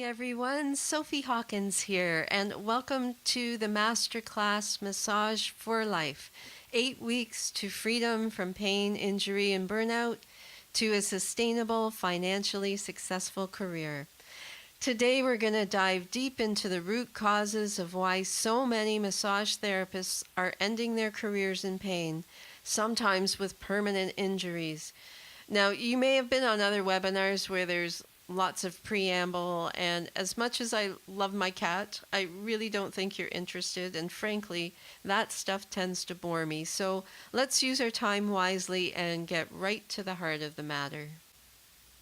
everyone, Sophie Hawkins here, and welcome to the Masterclass Massage for Life. 8 weeks to freedom from pain, injury, and burnout to a sustainable, financially successful career. Today, we're going to dive deep into the root causes of why so many massage therapists are ending their careers in pain, sometimes with permanent injuries. Now, you may have been on other webinars where there's lots of preamble, and as much as I love my cat, I really don't think you're interested, and frankly, that stuff tends to bore me. So let's use our time wisely and get right to the heart of the matter.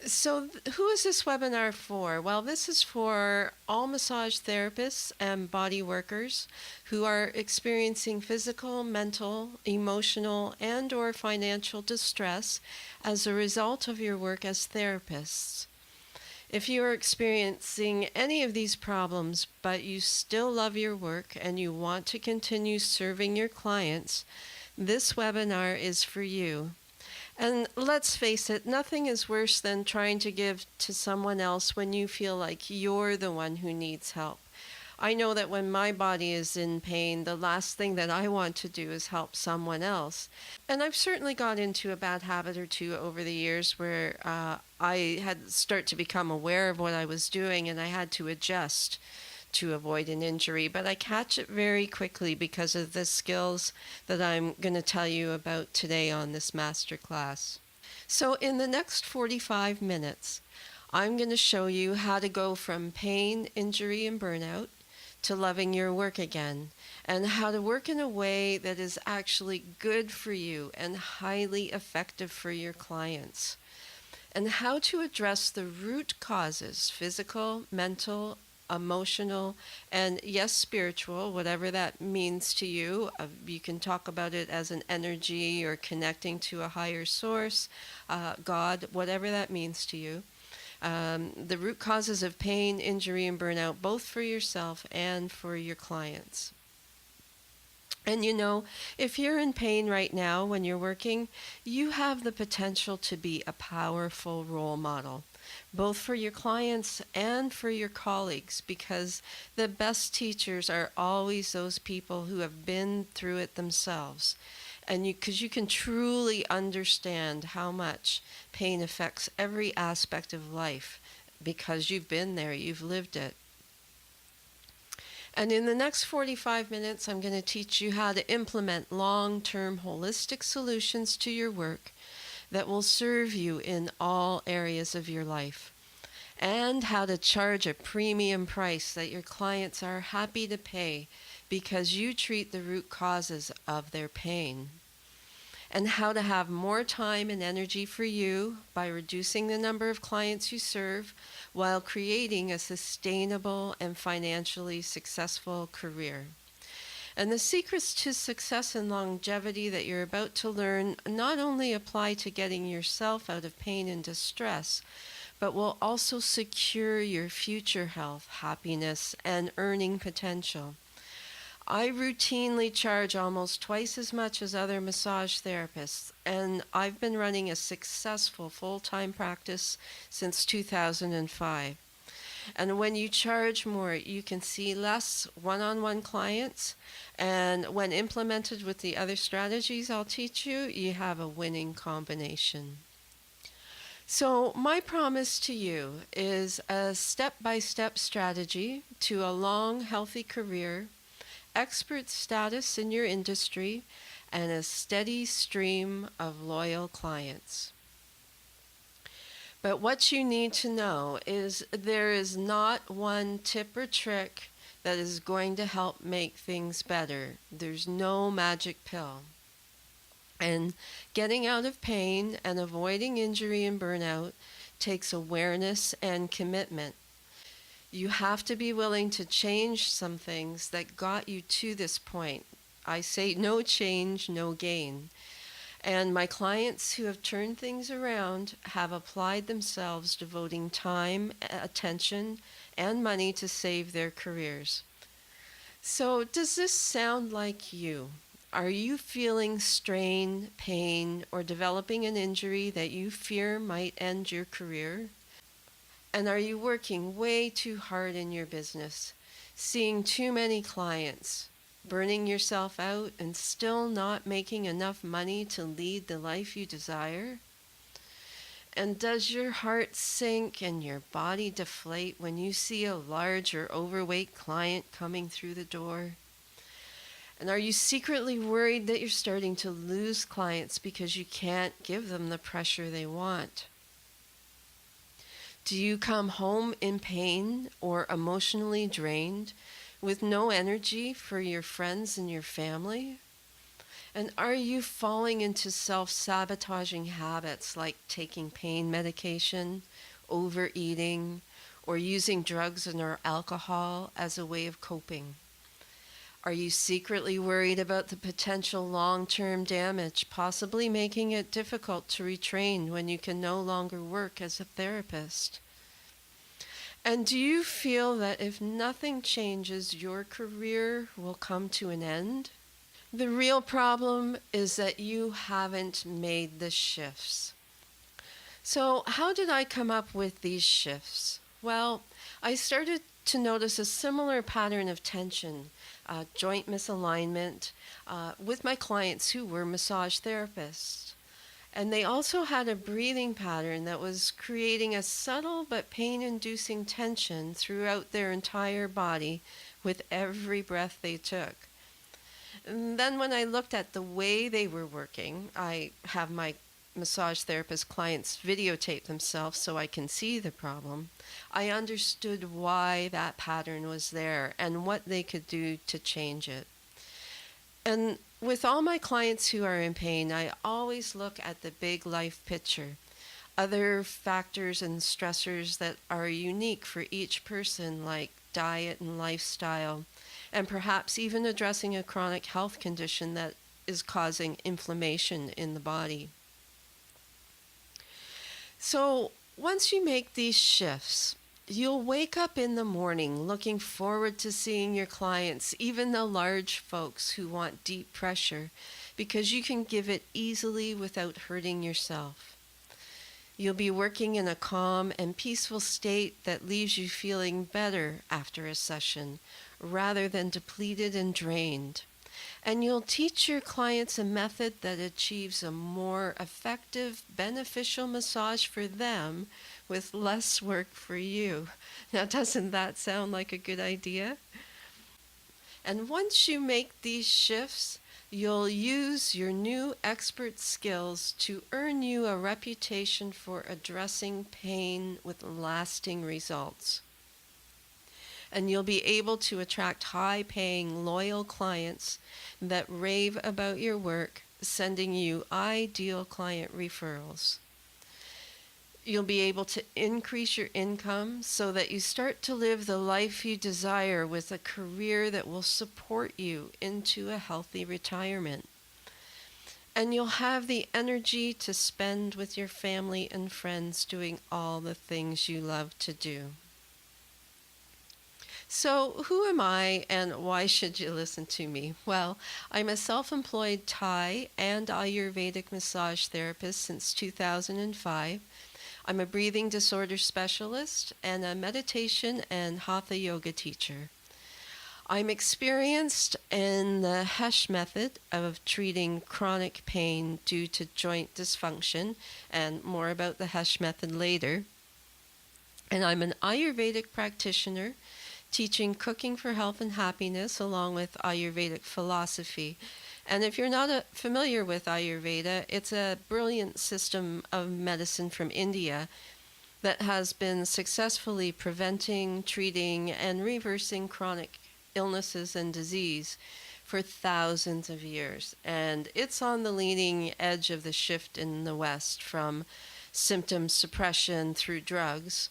So, who is this webinar for? Well, this is for all massage therapists and body workers who are experiencing physical, mental, emotional, and/or financial distress as a result of your work as therapists. If you are experiencing any of these problems, but you still love your work and you want to continue serving your clients, this webinar is for you. And let's face it, nothing is worse than trying to give to someone else when you feel like you're the one who needs help. I know that when my body is in pain, the last thing that I want to do is help someone else. And I've certainly got into a bad habit or two over the years where I had start to become aware of what I was doing and I had to adjust to avoid an injury, but I catch it very quickly because of the skills that I'm going to tell you about today on this masterclass. So in the next 45 minutes, I'm going to show you how to go from pain, injury, and burnout to loving your work again, and how to work in a way that is actually good for you and highly effective for your clients, and how to address the root causes, physical, mental, emotional, and yes, spiritual, whatever that means to you. You can talk about it as an energy or connecting to a higher source, God, whatever that means to you. The root causes of pain, injury, and burnout, both for yourself and for your clients. And you know, if you're in pain right now when you're working, you have the potential to be a powerful role model, both for your clients and for your colleagues, because the best teachers are always those people who have been through it themselves. And because you can truly understand how much pain affects every aspect of life because you've been there, you've lived it. And in the next 45 minutes, I'm going to teach you how to implement long-term holistic solutions to your work that will serve you in all areas of your life, and how to charge a premium price that your clients are happy to pay because you treat the root causes of their pain, and how to have more time and energy for you by reducing the number of clients you serve while creating a sustainable and financially successful career. And the secrets to success and longevity that you're about to learn not only apply to getting yourself out of pain and distress, but will also secure your future health, happiness, and earning potential. I routinely charge almost twice as much as other massage therapists, and I've been running a successful full-time practice since 2005. And when you charge more, you can see less one-on-one clients, and when implemented with the other strategies I'll teach you, you have a winning combination. So my promise to you is a step-by-step strategy to a long, healthy career, expert status in your industry, and a steady stream of loyal clients. But what you need to know is there is not one tip or trick that is going to help make things better. There's no magic pill. And getting out of pain and avoiding injury and burnout takes awareness and commitment. You have to be willing to change some things that got you to this point. I say no change, no gain. And my clients who have turned things around have applied themselves, devoting time, attention, and money to save their careers. So, does this sound like you? Are you feeling strain, pain, or developing an injury that you fear might end your career? And are you working way too hard in your business, seeing too many clients, burning yourself out, and still not making enough money to lead the life you desire? And does your heart sink and your body deflate when you see a large or overweight client coming through the door? And are you secretly worried that you're starting to lose clients because you can't give them the pressure they want? Do you come home in pain or emotionally drained with no energy for your friends and your family? And are you falling into self-sabotaging habits like taking pain medication, overeating, or using drugs or alcohol as a way of coping? Are you secretly worried about the potential long-term damage, possibly making it difficult to retrain when you can no longer work as a therapist? And do you feel that if nothing changes, your career will come to an end? The real problem is that you haven't made the shifts. So, how did I come up with these shifts? Well, I started to notice a similar pattern of tension, joint misalignment, with my clients who were massage therapists. And they also had a breathing pattern that was creating a subtle but pain inducing tension throughout their entire body with every breath they took. And then when I looked at the way they were working, I have my massage therapist clients videotape themselves so I can see the problem. I understood why that pattern was there and what they could do to change it. And with all my clients who are in pain, I always look at the big life picture, other factors and stressors that are unique for each person, like diet and lifestyle, and perhaps even addressing a chronic health condition that is causing inflammation in the body. So once you make these shifts, you'll wake up in the morning looking forward to seeing your clients, even the large folks who want deep pressure, because you can give it easily without hurting yourself. You'll be working in a calm and peaceful state that leaves you feeling better after a session, rather than depleted and drained. And you'll teach your clients a method that achieves a more effective, beneficial massage for them with less work for you. Now, doesn't that sound like a good idea? And once you make these shifts, you'll use your new expert skills to earn you a reputation for addressing pain with lasting results. And you'll be able to attract high-paying, loyal clients that rave about your work, sending you ideal client referrals. You'll be able to increase your income so that you start to live the life you desire with a career that will support you into a healthy retirement. And you'll have the energy to spend with your family and friends doing all the things you love to do. So, who am I and why should you listen to me? Well, I'm a self-employed Thai and Ayurvedic massage therapist since 2005. I'm a breathing disorder specialist and a meditation and hatha yoga teacher. I'm experienced in the HESH method of treating chronic pain due to joint dysfunction, and more about the HESH method later. And I'm an Ayurvedic practitioner teaching cooking for health and happiness along with Ayurvedic philosophy. And if you're not familiar with Ayurveda, it's a brilliant system of medicine from India that has been successfully preventing, treating, and reversing chronic illnesses and disease for thousands of years. And it's on the leading edge of the shift in the West from symptom suppression through drugs,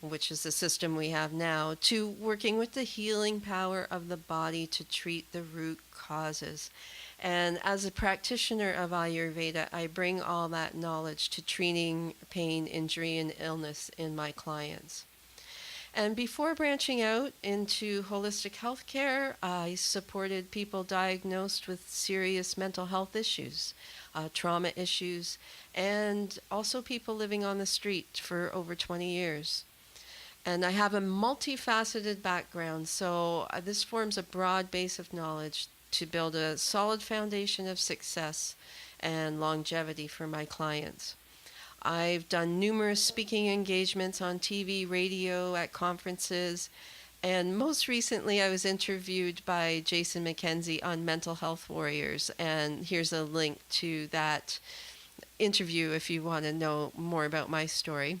which is the system we have now, to working with the healing power of the body to treat the root causes. And as a practitioner of Ayurveda, I bring all that knowledge to treating pain, injury, and illness in my clients. And before branching out into holistic healthcare, I supported people diagnosed with serious mental health issues, trauma issues, and also people living on the street for over 20 years. And I have a multifaceted background, so this forms a broad base of knowledge to build a solid foundation of success and longevity for my clients. I've done numerous speaking engagements on TV, radio, at conferences, and most recently I was interviewed by Jason McKenzie on Mental Health Warriors. And here's a link to that interview if you want to know more about my story.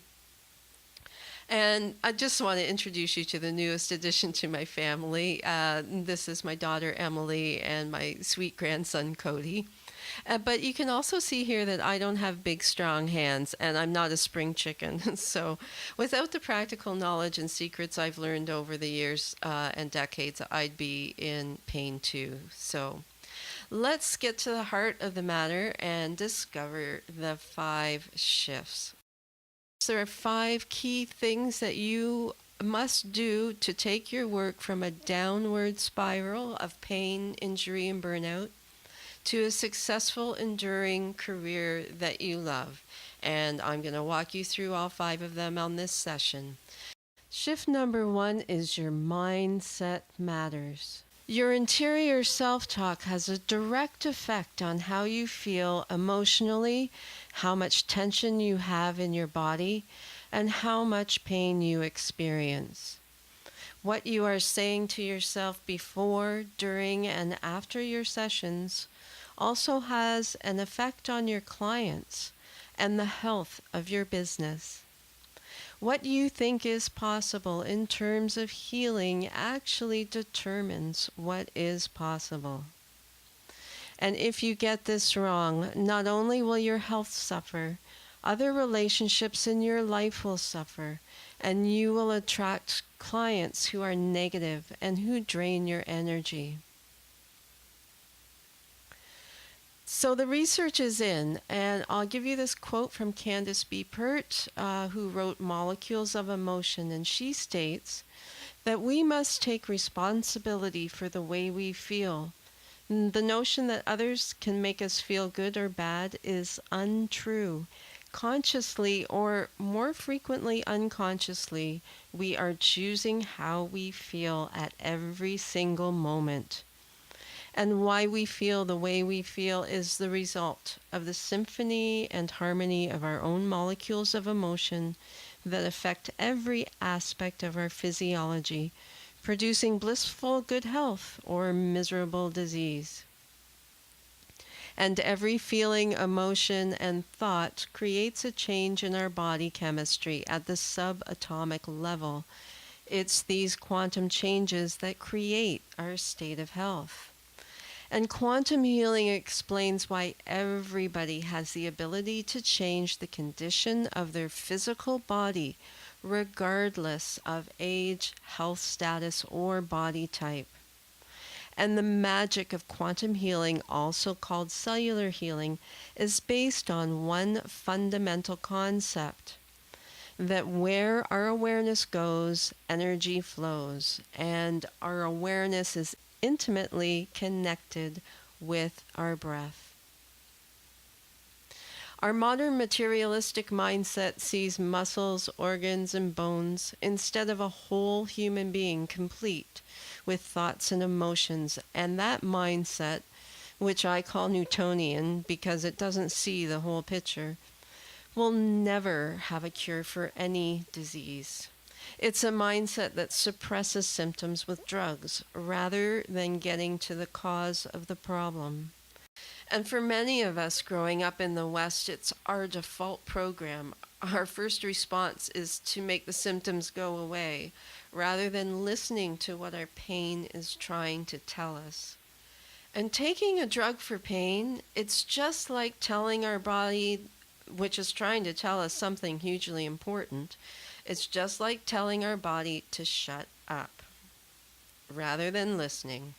And I just want to introduce you to the newest addition to my family. This is my daughter Emily and my sweet grandson Cody. But you can also see here that I don't have big, strong hands, and I'm not a spring chicken. So, without the practical knowledge and secrets I've learned over the years and decades, I'd be in pain too. So, let's get to the heart of the matter and discover the 5 shifts. There are 5 key things that you must do to take your work from a downward spiral of pain, injury, and burnout to a successful, enduring career that you love. And I'm going to walk you through all 5 of them on this session. Shift number 1 is your mindset matters. Your interior self-talk has a direct effect on how you feel emotionally, how much tension you have in your body, and how much pain you experience. What you are saying to yourself before, during, and after your sessions also has an effect on your clients and the health of your business. What you think is possible in terms of healing actually determines what is possible. And if you get this wrong, not only will your health suffer, other relationships in your life will suffer, and you will attract clients who are negative and who drain your energy. So the research is in, and I'll give you this quote from Candace B. Pert, who wrote Molecules of Emotion, and she states that we must take responsibility for the way we feel. The notion that others can make us feel good or bad is untrue. Consciously, or more frequently unconsciously, we are choosing how we feel at every single moment. And why we feel the way we feel is the result of the symphony and harmony of our own molecules of emotion that affect every aspect of our physiology, producing blissful good health or miserable disease. And every feeling, emotion, and thought creates a change in our body chemistry at the subatomic level. It's these quantum changes that create our state of health. And quantum healing explains why everybody has the ability to change the condition of their physical body, regardless of age, health status, or body type. And the magic of quantum healing, also called cellular healing, is based on one fundamental concept: that where our awareness goes, energy flows, and our awareness is intimately connected with our breath. Our modern materialistic mindset sees muscles, organs, and bones instead of a whole human being complete with thoughts and emotions, and that mindset, which I call Newtonian because it doesn't see the whole picture, will never have a cure for any disease. It's a mindset that suppresses symptoms with drugs rather than getting to the cause of the problem. And for many of us growing up in the West, it's our default program. Our first response is to make the symptoms go away rather than listening to what our pain is trying to tell us. And taking a drug for pain, it's just like telling our body, which is trying to tell us something hugely important, it's just like telling our body to shut up rather than listening.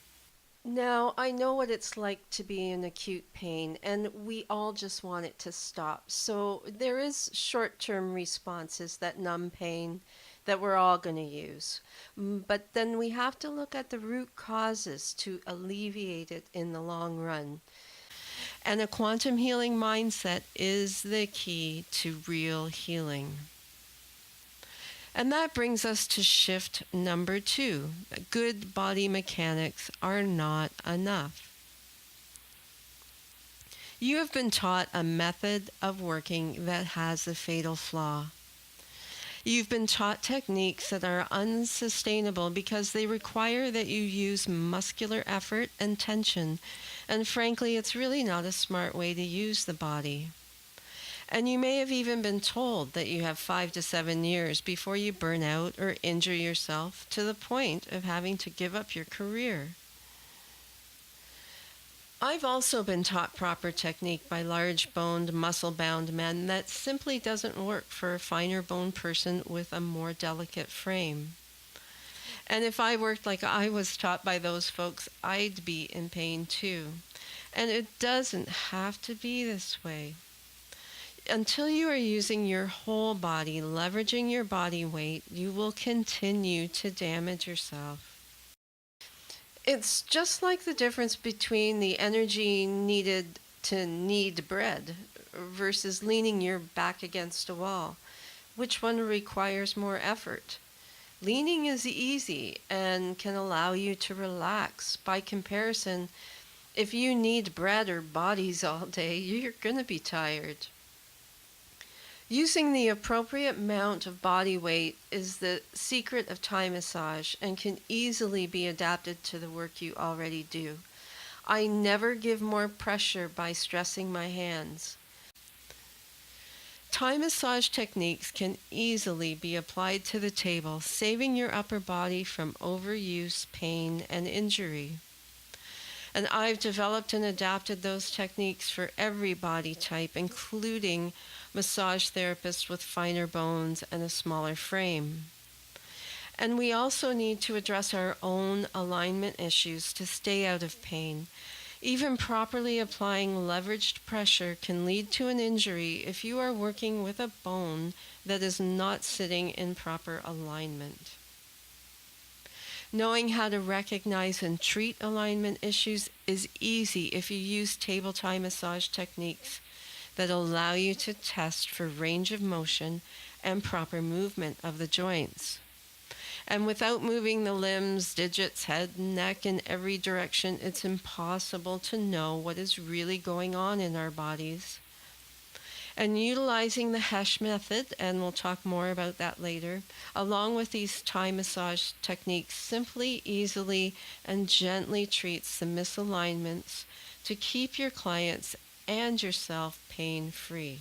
Now, I know what it's like to be in acute pain, and we all just want it to stop. So there is short-term responses that numb pain, that we're all going to use. But then we have to look at the root causes to alleviate it in the long run. And a quantum healing mindset is the key to real healing. And that brings us to shift number 2. Good body mechanics are not enough. You have been taught a method of working that has a fatal flaw. You've been taught techniques that are unsustainable because they require that you use muscular effort and tension, and frankly, it's really not a smart way to use the body. And you may have even been told that you have 5 to 7 years before you burn out or injure yourself to the point of having to give up your career. I've also been taught proper technique by large-boned, muscle-bound men that simply doesn't work for a finer-boned person with a more delicate frame. And if I worked like I was taught by those folks, I'd be in pain too. And it doesn't have to be this way. Until you are using your whole body, leveraging your body weight, you will continue to damage yourself. It's just like the difference between the energy needed to knead bread versus leaning your back against a wall. Which one requires more effort? Leaning is easy and can allow you to relax. By comparison, if you knead bread or bodies all day, you're going to be tired. Using the appropriate amount of body weight is the secret of Thai massage and can easily be adapted to the work you already do. I never give more pressure by stressing my hands. Thai massage techniques can easily be applied to the table, saving your upper body from overuse, pain, and injury. And I've developed and adapted those techniques for every body type, including massage therapists with finer bones and a smaller frame. And we also need to address our own alignment issues to stay out of pain. Even properly applying leveraged pressure can lead to an injury if you are working with a bone that is not sitting in proper alignment. Knowing how to recognize and treat alignment issues is easy if you use table Thai massage techniques that allow you to test for range of motion and proper movement of the joints. And without moving the limbs, digits, head, neck in every direction, it's impossible to know what is really going on in our bodies. And utilizing the Hesh method, and we'll talk more about that later, along with these Thai massage techniques, simply, easily, and gently treats the misalignments to keep your clients and yourself pain-free.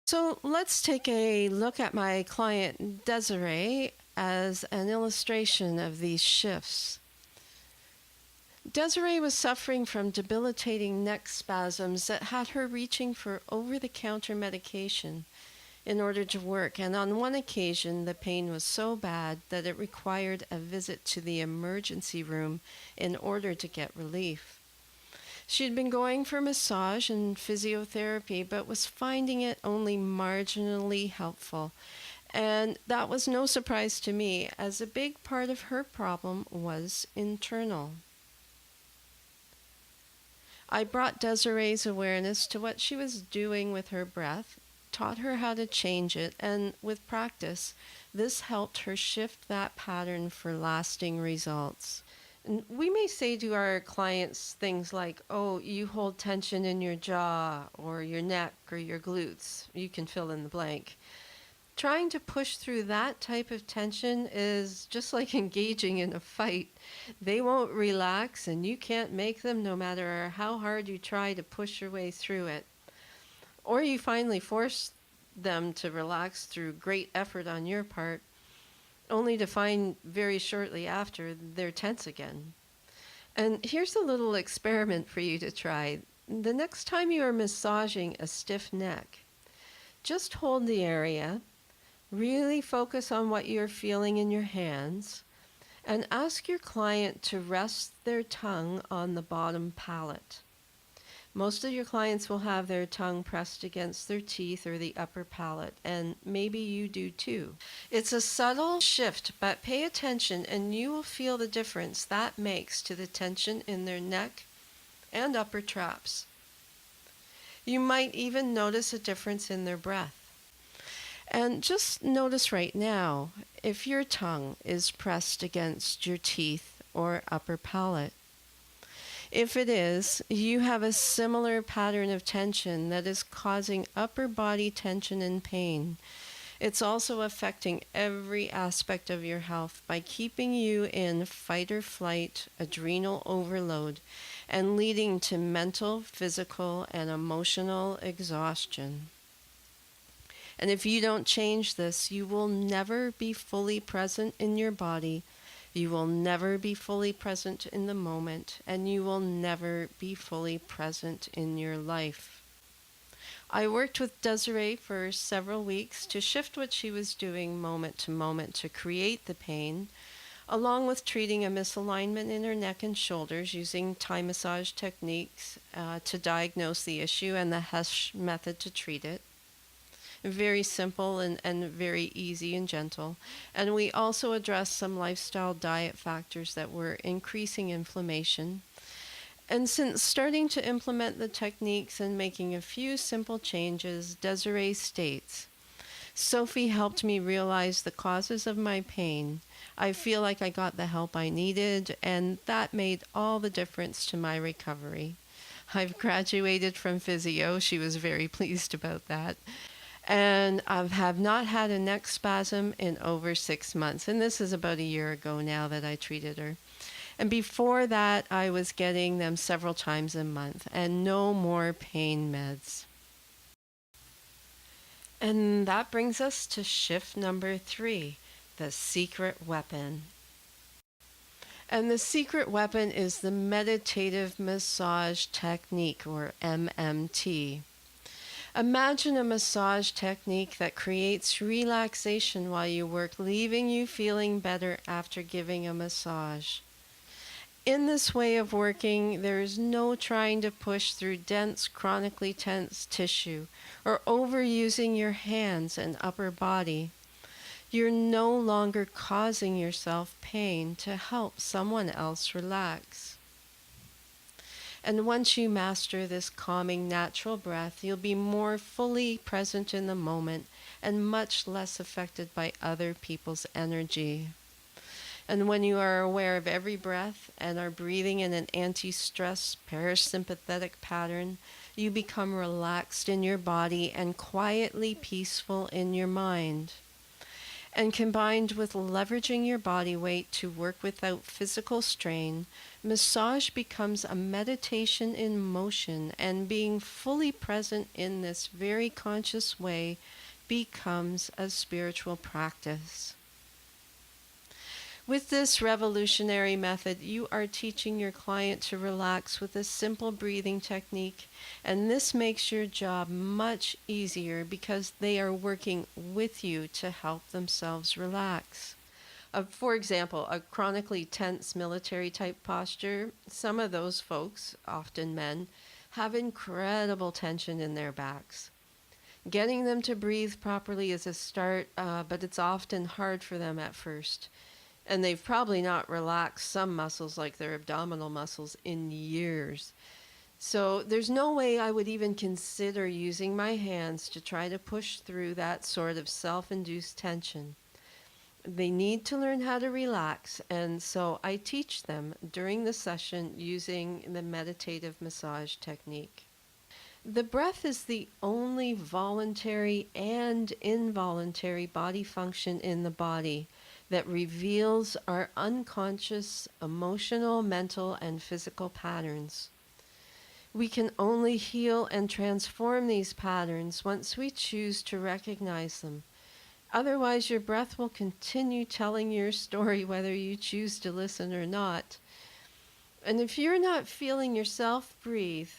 So let's take a look at my client Desiree as an illustration of these shifts. Desiree was suffering from debilitating neck spasms that had her reaching for over-the-counter medication in order to work, and on one occasion the pain was so bad that it required a visit to the emergency room in order to get relief. She had been going for massage and physiotherapy, but was finding it only marginally helpful. And that was no surprise to me, as a big part of her problem was internal. I brought Desiree's awareness to what she was doing with her breath, taught her how to change it, and with practice, this helped her shift that pattern for lasting results. And we may say to our clients things like, oh, you hold tension in your jaw or your neck or your glutes. You can fill in the blank. Trying to push through that type of tension is just like engaging in a fight. They won't relax, and you can't make them no matter how hard you try to push your way through it. Or you finally force them to relax through great effort on your part, only to find very shortly after they're tense again. And here's a little experiment for you to try. The next time you are massaging a stiff neck, just hold the area. Really focus on what you're feeling in your hands and ask your client to rest their tongue on the bottom palate. Most of your clients will have their tongue pressed against their teeth or the upper palate, and maybe you do too. It's a subtle shift, but pay attention and you will feel the difference that makes to the tension in their neck and upper traps. You might even notice a difference in their breath. And just notice right now if your tongue is pressed against your teeth or upper palate. If it is, you have a similar pattern of tension that is causing upper body tension and pain. It's also affecting every aspect of your health by keeping you in fight or flight, adrenal overload, and leading to mental, physical, and emotional exhaustion. And if you don't change this, you will never be fully present in your body. You will never be fully present in the moment, and you will never be fully present in your life. I worked with Desiree for several weeks to shift what she was doing moment to moment to create the pain, along with treating a misalignment in her neck and shoulders using Thai massage techniques to diagnose the issue and the Hesh method to treat it. Very simple and very easy and gentle. And we also addressed some lifestyle diet factors that were increasing inflammation. And since starting to implement the techniques and making a few simple changes, Desiree states, Sophie helped me realize the causes of my pain. I feel like I got the help I needed, and that made all the difference to my recovery. I've graduated from physio. She was very pleased about that. And I have not had a neck spasm in over 6 months. And this is about a year ago now that I treated her. And before that, I was getting them several times a month and no more pain meds. And that brings us to shift number 3, the secret weapon. And the secret weapon is the meditative massage technique, or MMT. Imagine a massage technique that creates relaxation while you work, leaving you feeling better after giving a massage. In this way of working, there is no trying to push through dense, chronically tense tissue or overusing your hands and upper body. You're no longer causing yourself pain to help someone else relax. And once you master this calming natural breath, you'll be more fully present in the moment and much less affected by other people's energy. And when you are aware of every breath and are breathing in an anti-stress parasympathetic pattern, you become relaxed in your body and quietly peaceful in your mind. And combined with leveraging your body weight to work without physical strain, massage becomes a meditation in motion, and being fully present in this very conscious way becomes a spiritual practice. With this revolutionary method, you are teaching your client to relax with a simple breathing technique, and this makes your job much easier because they are working with you to help themselves relax. For example, a chronically tense military type posture, some of those folks, often men, have incredible tension in their backs. Getting them to breathe properly is a start, but it's often hard for them at first. And they've probably not relaxed some muscles like their abdominal muscles in years. So there's no way I would even consider using my hands to try to push through that sort of self-induced tension. They need to learn how to relax, and so I teach them during the session using the meditative massage technique. The breath is the only voluntary and involuntary body function in the body that reveals our unconscious emotional, mental, and physical patterns. We can only heal and transform these patterns once we choose to recognize them. Otherwise, your breath will continue telling your story whether you choose to listen or not. And if you're not feeling yourself breathe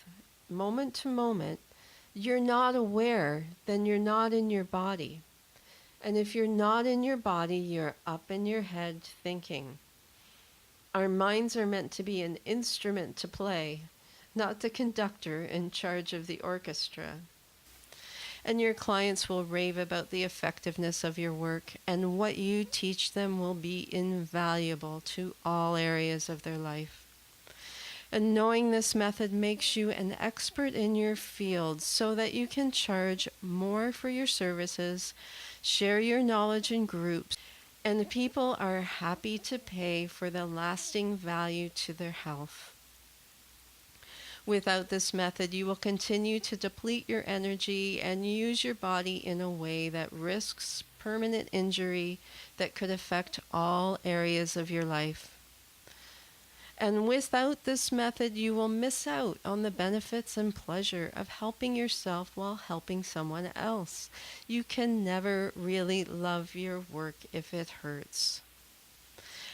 moment to moment, you're not aware, then you're not in your body. And if you're not in your body, you're up in your head thinking. Our minds are meant to be an instrument to play, not the conductor in charge of the orchestra. And your clients will rave about the effectiveness of your work, and what you teach them will be invaluable to all areas of their life. And knowing this method makes you an expert in your field so that you can charge more for your services, share your knowledge in groups, and people are happy to pay for the lasting value to their health. Without this method, you will continue to deplete your energy and use your body in a way that risks permanent injury that could affect all areas of your life. And without this method, you will miss out on the benefits and pleasure of helping yourself while helping someone else. You can never really love your work if it hurts.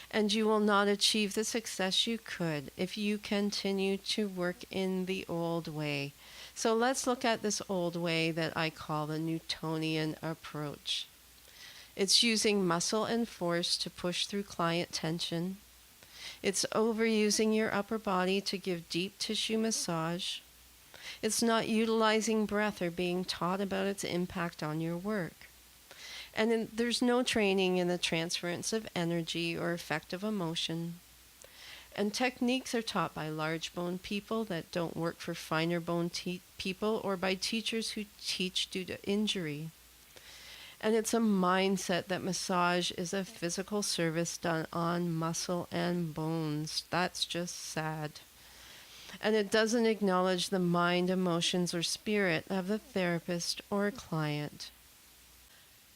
And you will not achieve the success you could if you continue to work in the old way. So let's look at this old way that I call the Newtonian approach. It's using muscle and force to push through client tension. It's overusing your upper body to give deep tissue massage. It's not utilizing breath or being taught about its impact on your work. And there's no training in the transference of energy or effective emotion. And techniques are taught by large bone people that don't work for finer bone people, or by teachers who teach due to injury. And it's a mindset that massage is a physical service done on muscle and bones. That's just sad. And it doesn't acknowledge the mind, emotions, or spirit of the therapist or client.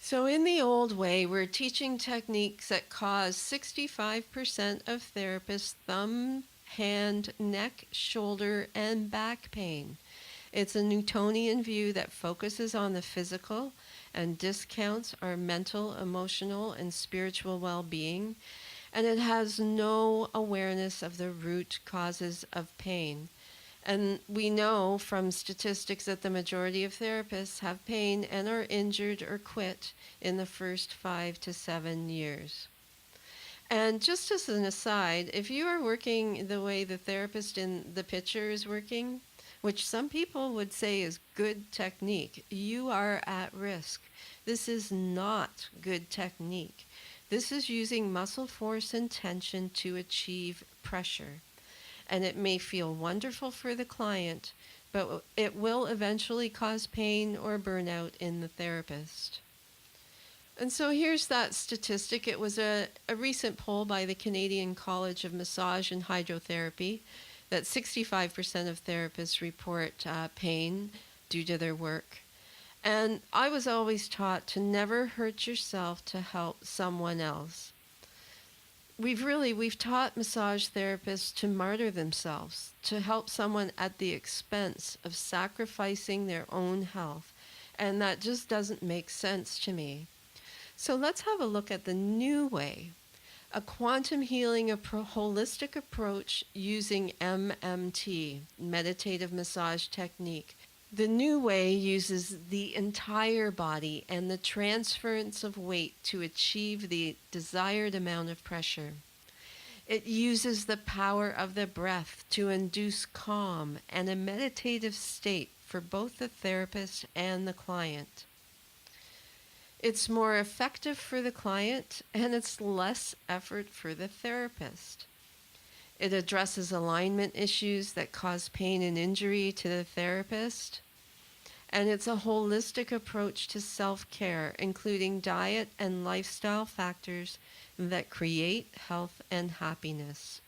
So in the old way, we're teaching techniques that cause 65% of therapists thumb, hand, neck, shoulder, and back pain. It's a Newtonian view that focuses on the physical and discounts our mental, emotional, and spiritual well-being, and it has no awareness of the root causes of pain. And we know from statistics that the majority of therapists have pain and are injured or quit in the first 5 to 7 years. And just as an aside, if you are working the way the therapist in the picture is working, which some people would say is good technique, you are at risk. This is not good technique. This is using muscle force and tension to achieve pressure. And it may feel wonderful for the client, but it will eventually cause pain or burnout in the therapist. And so here's that statistic. It was a recent poll by the Canadian College of Massage and Hydrotherapy that 65% of therapists report pain due to their work. And I was always taught to never hurt yourself to help someone else. We've taught massage therapists to martyr themselves, to help someone at the expense of sacrificing their own health. And that just doesn't make sense to me. So let's have a look at the new way. A quantum healing, holistic approach using MMT, meditative massage technique. The new way uses the entire body and the transference of weight to achieve the desired amount of pressure. It uses the power of the breath to induce calm and a meditative state for both the therapist and the client. It's more effective for the client, and it's less effort for the therapist. It addresses alignment issues that cause pain and injury to the therapist. And it's a holistic approach to self-care, including diet and lifestyle factors that create health and happiness.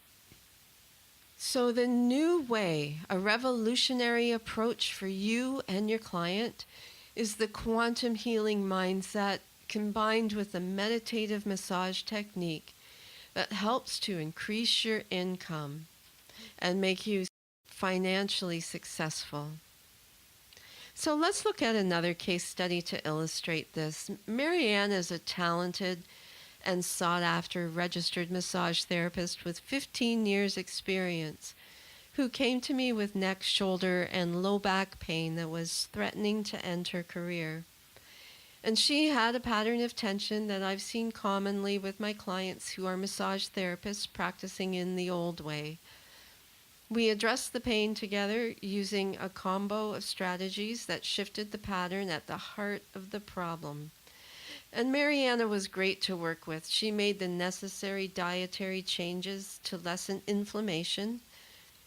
So the new way, a revolutionary approach for you and your client, is the quantum healing mindset combined with a meditative massage technique that helps to increase your income and make you financially successful. So let's look at another case study to illustrate this. Marianne is a talented and sought-after registered massage therapist with 15 years experience, who came to me with neck, shoulder, and low back pain that was threatening to end her career. And she had a pattern of tension that I've seen commonly with my clients who are massage therapists practicing in the old way. We addressed the pain together using a combo of strategies that shifted the pattern at the heart of the problem. And Mariana was great to work with. She made the necessary dietary changes to lessen inflammation,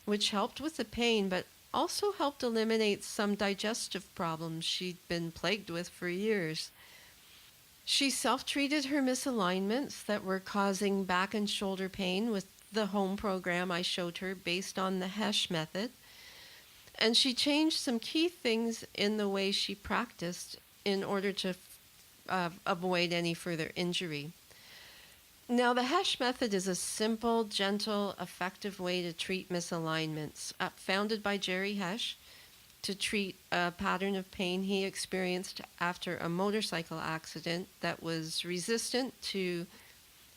which helped with the pain, but also helped eliminate some digestive problems she'd been plagued with for years. She self treated her misalignments that were causing back and shoulder pain with the home program I showed her based on the HESH method. And she changed some key things in the way she practiced in order to avoid any further injury. Now, the HESH method is a simple, gentle, effective way to treat misalignments, founded by Jerry Hesh to treat a pattern of pain he experienced after a motorcycle accident that was resistant to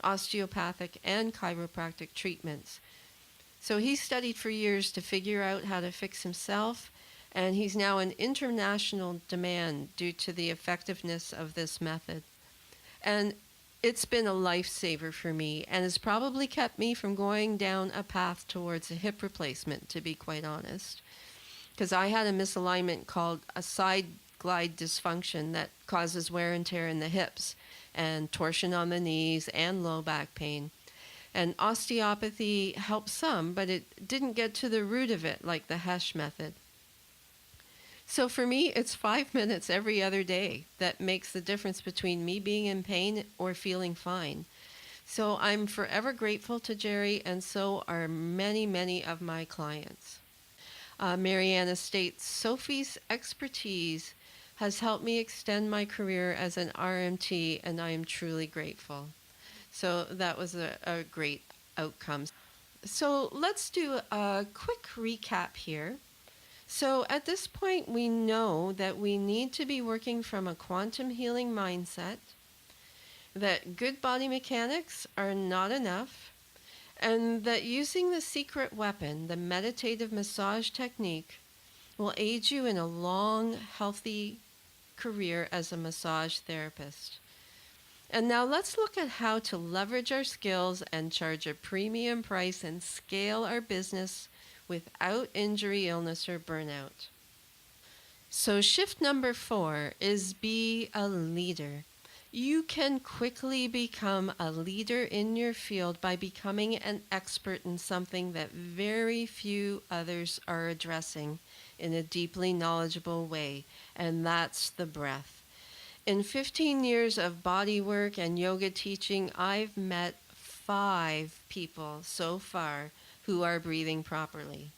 osteopathic and chiropractic treatments. So he studied for years to figure out how to fix himself, and he's now in international demand due to the effectiveness of this method. And it's been a lifesaver for me and has probably kept me from going down a path towards a hip replacement, to be quite honest. Because I had a misalignment called a side glide dysfunction that causes wear and tear in the hips and torsion on the knees and low back pain. And osteopathy helped some, but it didn't get to the root of it like the HESH method. So for me, it's 5 minutes every other day that makes the difference between me being in pain or feeling fine. So I'm forever grateful to Jerry, and so are many, many of my clients. Mariana states, Sophie's expertise has helped me extend my career as an RMT, and I am truly grateful. So that was a great outcome. So let's do a quick recap here. So at this point, we know that we need to be working from a quantum healing mindset, that good body mechanics are not enough, and that using the secret weapon, the meditative massage technique, will aid you in a long, healthy career as a massage therapist. And now let's look at how to leverage our skills and charge a premium price and scale our business without injury, illness, or burnout. So shift number 4 is be a leader. You can quickly become a leader in your field by becoming an expert in something that very few others are addressing in a deeply knowledgeable way, and that's the breath. In 15 years of body work and yoga teaching, I've met 5 people so far who are breathing properly.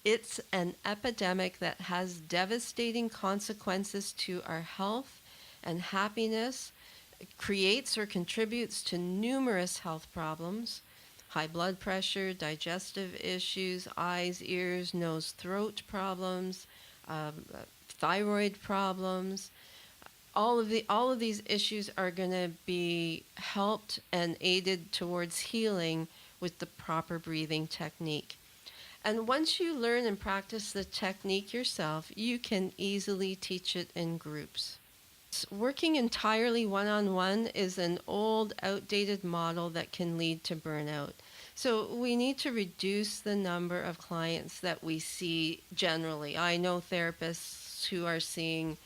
It's an epidemic that has devastating consequences to our health and happiness. It creates or contributes to numerous health problems: high blood pressure, digestive issues, eyes, ears, nose, throat problems, thyroid problems. All of these issues are going to be helped and aided towards healing with the proper breathing technique. And once you learn and practice the technique yourself, you can easily teach it in groups. Working entirely one-on-one is an old, outdated model that can lead to burnout. So we need to reduce the number of clients that we see generally. I know therapists who are seeing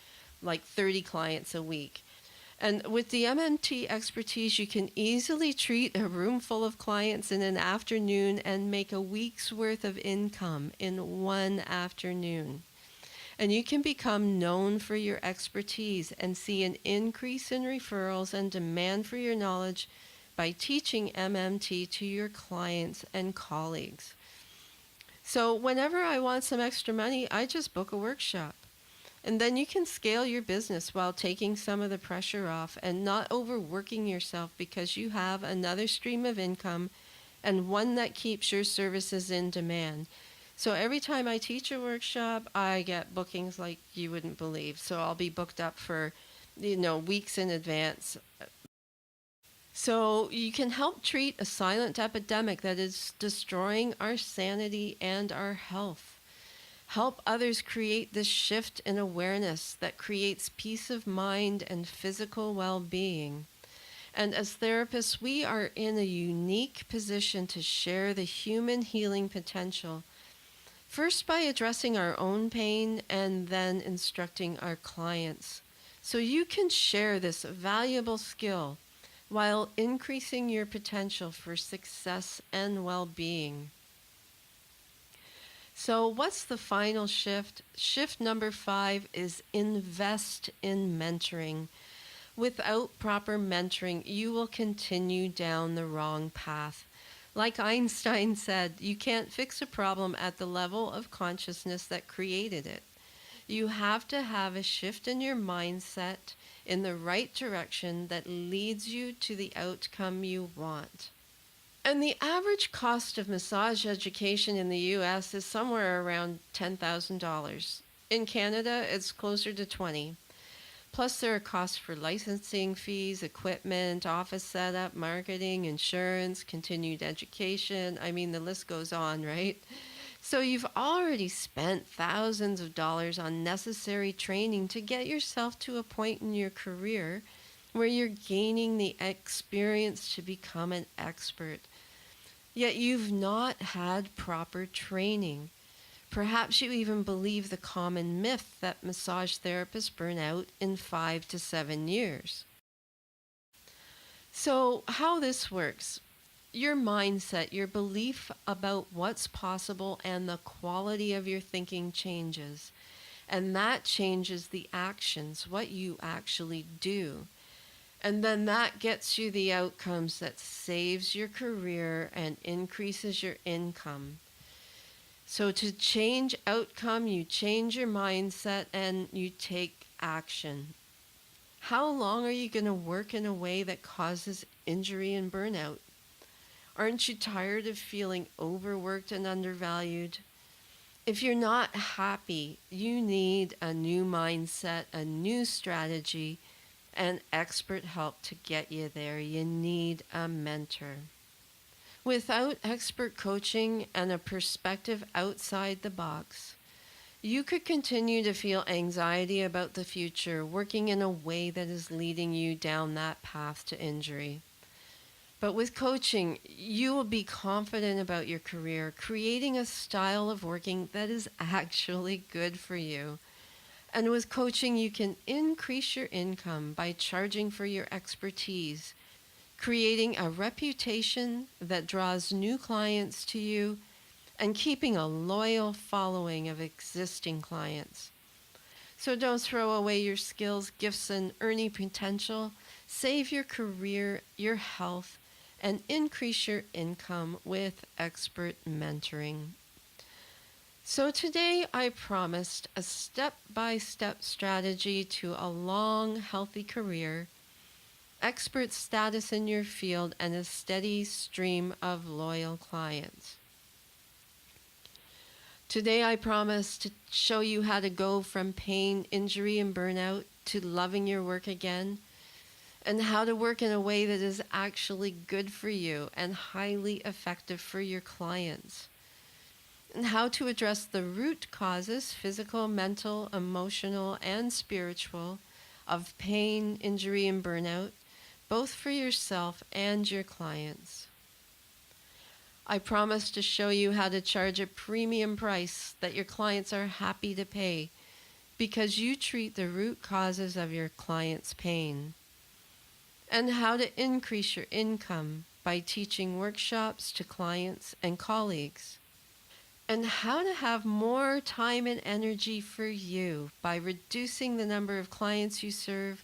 like 30 clients a week. And with the MMT expertise, you can easily treat a room full of clients in an afternoon and make a week's worth of income in one afternoon. And you can become known for your expertise and see an increase in referrals and demand for your knowledge by teaching MMT to your clients and colleagues. So whenever I want some extra money, I just book a workshop. And then you can scale your business while taking some of the pressure off and not overworking yourself, because you have another stream of income and one that keeps your services in demand. So every time I teach a workshop, I get bookings like you wouldn't believe. So I'll be booked up for, weeks in advance. So you can help treat a silent epidemic that is destroying our sanity and our health. Help others create this shift in awareness that creates peace of mind and physical well-being. And as therapists, we are in a unique position to share the human healing potential First, by addressing our own pain and then instructing our clients. So you can share this valuable skill while increasing your potential for success and well being. So, what's the final shift? Shift number 5 is invest in mentoring. Without proper mentoring, you will continue down the wrong path. Like Einstein said, you can't fix a problem at the level of consciousness that created it. You have to have a shift in your mindset in the right direction that leads you to the outcome you want. And the average cost of massage education in the US is somewhere around $10,000. In Canada, it's closer to 20. Plus, there are costs for licensing fees, equipment, office setup, marketing, insurance, continued education. I mean, the list goes on, right? So you've already spent thousands of dollars on necessary training to get yourself to a point in your career where you're gaining the experience to become an expert. Yet you've not had proper training. Perhaps you even believe the common myth that massage therapists burn out in 5 to 7 years. So, how this works, your mindset, your belief about what's possible, and the quality of your thinking changes. And that changes the actions, what you actually do. And then that gets you the outcomes that saves your career and increases your income. So to change outcome, you change your mindset and you take action. How long are you going to work in a way that causes injury and burnout? Aren't you tired of feeling overworked and undervalued? If you're not happy, you need a new mindset, a new strategy, and expert help to get you there. You need a mentor. Without expert coaching and a perspective outside the box, you could continue to feel anxiety about the future, working in a way that is leading you down that path to injury. But with coaching, you will be confident about your career, creating a style of working that is actually good for you. And with coaching, you can increase your income by charging for your expertise, creating a reputation that draws new clients to you, and keeping a loyal following of existing clients. So don't throw away your skills, gifts, and earning potential. Save your career, your health, and increase your income with expert mentoring. So today I promised a step-by-step strategy to a long, healthy career, expert status in your field, and a steady stream of loyal clients. Today I promise to show you how to go from pain, injury, and burnout to loving your work again, and how to work in a way that is actually good for you and highly effective for your clients, and how to address the root causes, physical, mental, emotional, and spiritual, of pain, injury, and burnout, both for yourself and your clients. I promise to show you how to charge a premium price that your clients are happy to pay because you treat the root causes of your clients' pain, and how to increase your income by teaching workshops to clients and colleagues, and how to have more time and energy for you by reducing the number of clients you serve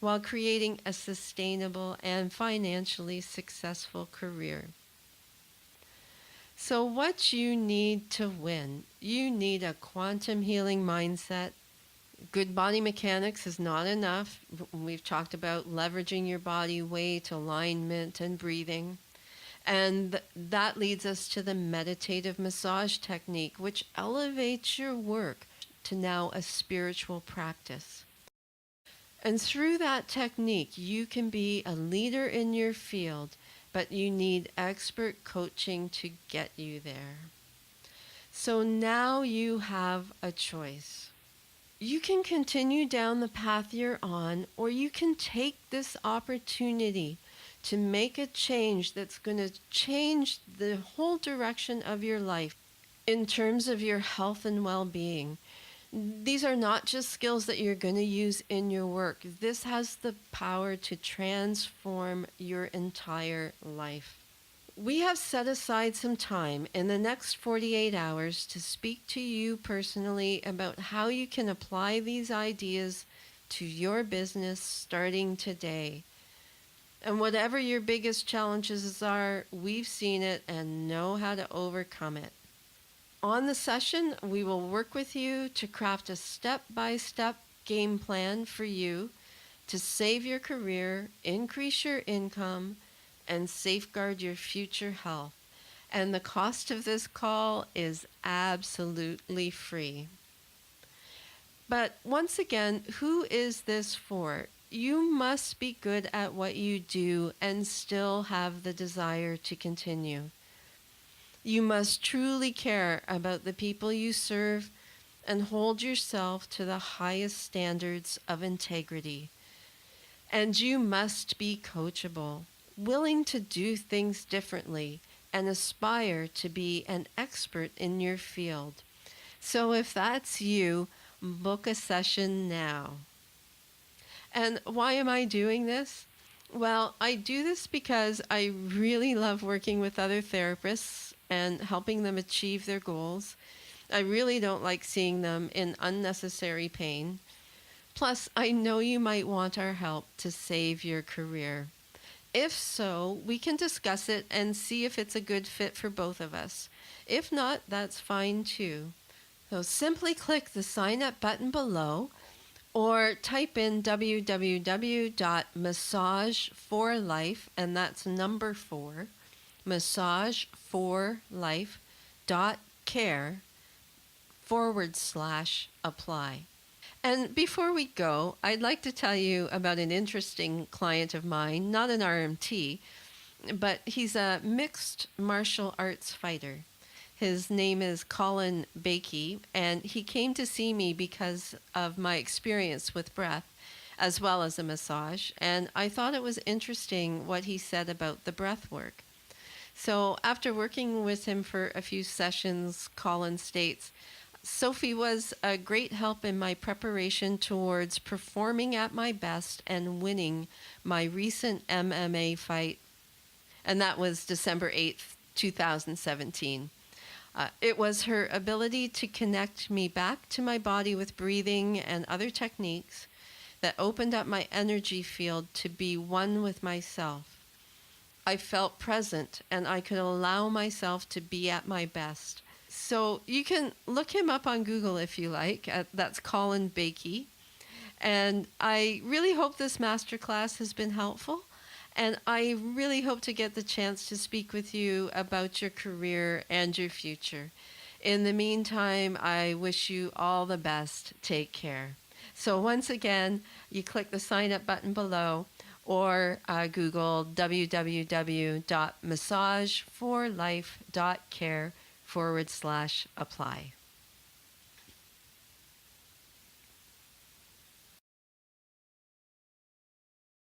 while creating a sustainable and financially successful career. So what you need to win, you need a quantum healing mindset. Good body mechanics is not enough. We've talked about leveraging your body weight, alignment, and breathing. And that leads us to the meditative massage technique, which elevates your work to now a spiritual practice. And through that technique, you can be a leader in your field, but you need expert coaching to get you there. So now you have a choice. You can continue down the path you're on, or you can take this opportunity to make a change that's going to change the whole direction of your life. in terms of your health and well-being. These are not just skills that you're going to use in your work. This has the power to transform your entire life. We have set aside some time in the next 48 hours to speak to you personally about how you can apply these ideas to your business starting today. And whatever your biggest challenges are, we've seen it and know how to overcome it. On the session, we will work with you to craft a step-by-step game plan for you to save your career, increase your income, and safeguard your future health. And the cost of this call is absolutely free. But once again, who is this for? You must be good at what you do and still have the desire to continue. You must truly care about the people you serve and hold yourself to the highest standards of integrity. And you must be coachable, willing to do things differently, and aspire to be an expert in your field. So if that's you, book a session now. And why am I doing this? Well, I do this because I really love working with other therapists and helping them achieve their goals. I really don't like seeing them in unnecessary pain. Plus, I know you might want our help to save your career. If so, we can discuss it and see if it's a good fit for both of us. If not, that's fine too. So simply click the sign up button below or type in www.massage4life, and that's number 4, massage4life.care/apply. And before we go, I'd like to tell you about an interesting client of mine, not an RMT, but he's a mixed martial arts fighter. His name is Colin Bakey, and he came to see me because of my experience with breath, as well as a massage, and I thought it was interesting what he said about the breath work. So after working with him for a few sessions, Colin states, Sophie was a great help in my preparation towards performing at my best and winning my recent MMA fight, and that was December 8th, 2017. It was her ability to connect me back to my body with breathing and other techniques that opened up my energy field to be one with myself. I felt present and I could allow myself to be at my best. So you can look him up on Google if you like. That's Colin Bakey. And I really hope this masterclass has been helpful. And I really hope to get the chance to speak with you about your career and your future. In the meantime, I wish you all the best. Take care. So once again, you click the sign up button below or Google www.massage4life.care/apply.